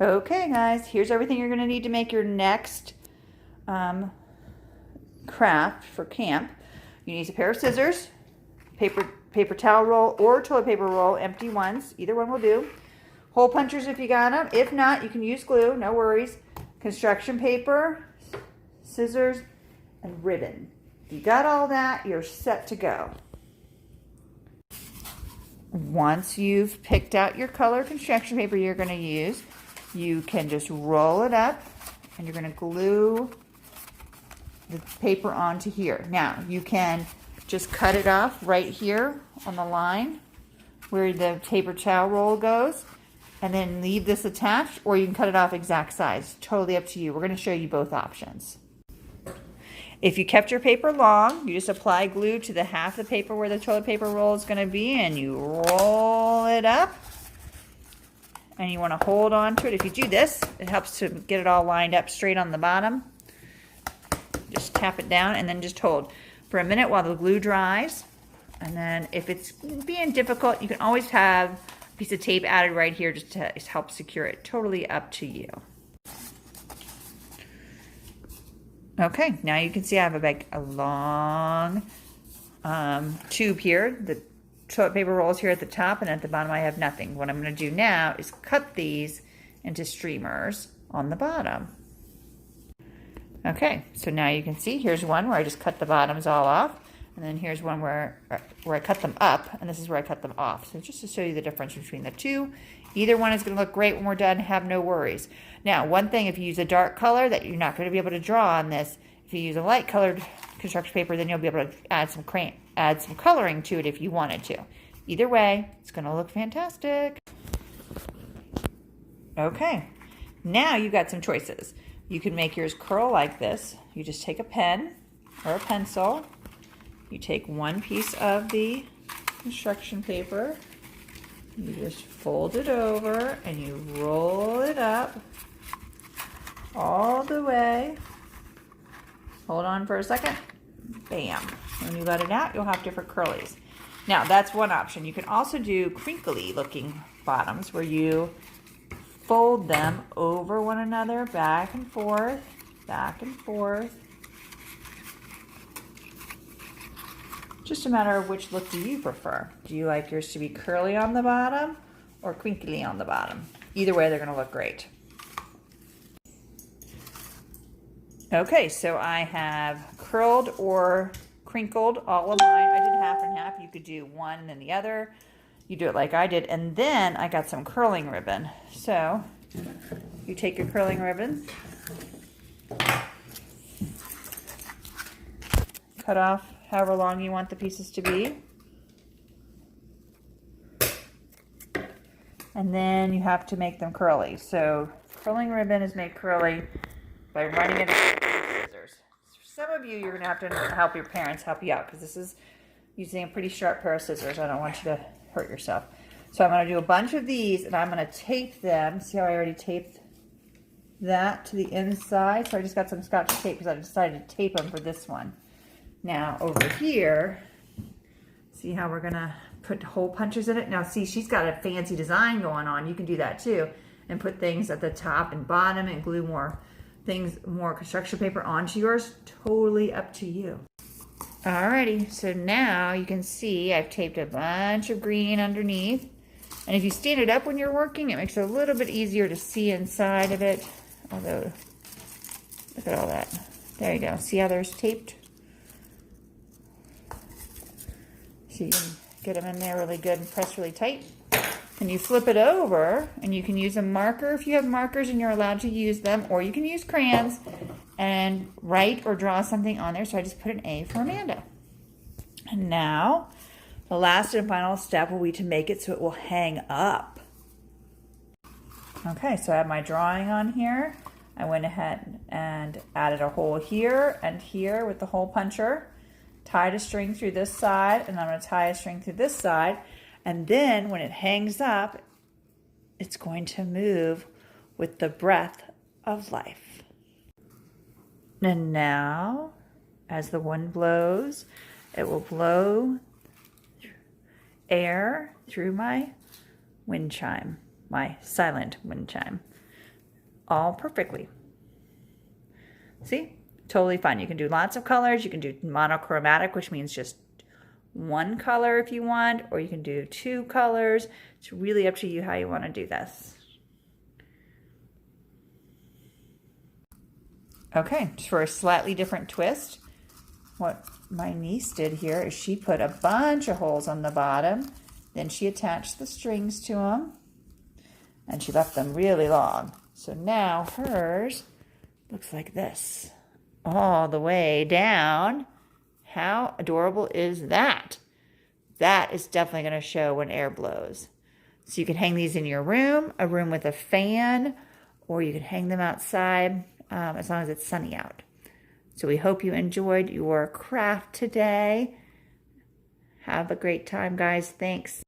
Okay guys, here's everything you're going to need to make your next craft for camp. You need a pair of scissors, paper towel roll or toilet paper roll, empty ones, either one will do. Hole punchers if you got them. If not, you can use glue, no worries. Construction paper, scissors, and ribbon. If you got all that, you're set to go. Once you've picked out your color construction paper you're going to use, you can just roll it up and you're going to glue the paper onto here. Now, you can just cut it off right here on the line where the paper towel roll goes and then leave this attached, or you can cut it off exact size. Totally up to you. We're going to show you both options. If you kept your paper long, you just apply glue to the half of the paper where the toilet paper roll is going to be and you roll it up. And you want to hold on to it. If you do this, it helps to get it all lined up straight on the bottom. Just tap it down and then just hold for a minute while the glue dries. And then if it's being difficult, you can always have a piece of tape added right here just to help secure it. Totally up to you. Okay, now you can see I have a long tube here. The toilet paper rolls here at the top, and at the bottom I have nothing. What I'm going to do now is cut these into streamers on the bottom. Okay, so now you can see here's one where I just cut the bottoms all off, and then here's one where I cut them up, and this is where I cut them off. So just to show you the difference between the two, either one is going to look great when we're done. Have no worries. Now, one thing, if you use a dark color that you're not going to be able to draw on this, if you use a light colored construction paper, then you'll be able to add some coloring to it if you wanted to. Either way, it's going to look fantastic. Okay, now you've got some choices. You can make yours curl like this. You just take a pen or a pencil. You take one piece of the construction paper. You just fold it over and you roll it up all the way. Hold on for a second. Bam. When you let it out, you'll have different curlies. Now, that's one option. You can also do crinkly looking bottoms where you fold them over one another, back and forth, back and forth. Just a matter of which look do you prefer. Do you like yours to be curly on the bottom or crinkly on the bottom? Either way, they're going to look great. Okay, so I have curled or crinkled all of mine. I did half and half. You could do one and the other. You do it like I did. And then I got some curling ribbon. So you take your curling ribbon, cut off however long you want the pieces to be. And then you have to make them curly. So curling ribbon is made curly by running it with scissors. Some of you, you're going to have to help your parents help you out because this is using a pretty sharp pair of scissors. I don't want you to hurt yourself. So I'm going to do a bunch of these and I'm going to tape them. See how I already taped that to the inside? So I just got some Scotch tape because I decided to tape them for this one. Now over here, see how we're going to put hole punches in it? Now see, she's got a fancy design going on. You can do that too and put things at the top and bottom and glue more construction paper onto yours. Totally up to you. Alrighty, so now you can see I've taped a bunch of green underneath. And if you stand it up when you're working, it makes it a little bit easier to see inside of it. Although, look at all that. There you go. See how there's taped? So you can get them in there really good and press really tight. And you flip it over, and you can use a marker if you have markers and you're allowed to use them, or you can use crayons and write or draw something on there. So I just put an A for Amanda. And now, the last and final step will be to make it so it will hang up. Okay, so I have my drawing on here. I went ahead and added a hole here and here with the hole puncher. Tied a string through this side, and I'm going to tie a string through this side. And then when it hangs up, it's going to move with the breath of life. And now, as the wind blows, it will blow air through my wind chime, my silent wind chime. all perfectly. See? Totally fun. You can do lots of colors. You can do monochromatic, which means just one color if you want, or you can do 2 colors. It's really up to you how you want to do this. Okay, for a slightly different twist, what my niece did here is she put a bunch of holes on the bottom, then she attached the strings to them, and she left them really long. So now hers looks like this, all the way down. How adorable is that? That is definitely going to show when air blows. So you can hang these in your room, a room with a fan, or you can hang them outside as long as it's sunny out. So we hope you enjoyed your craft today. Have a great time, guys. Thanks.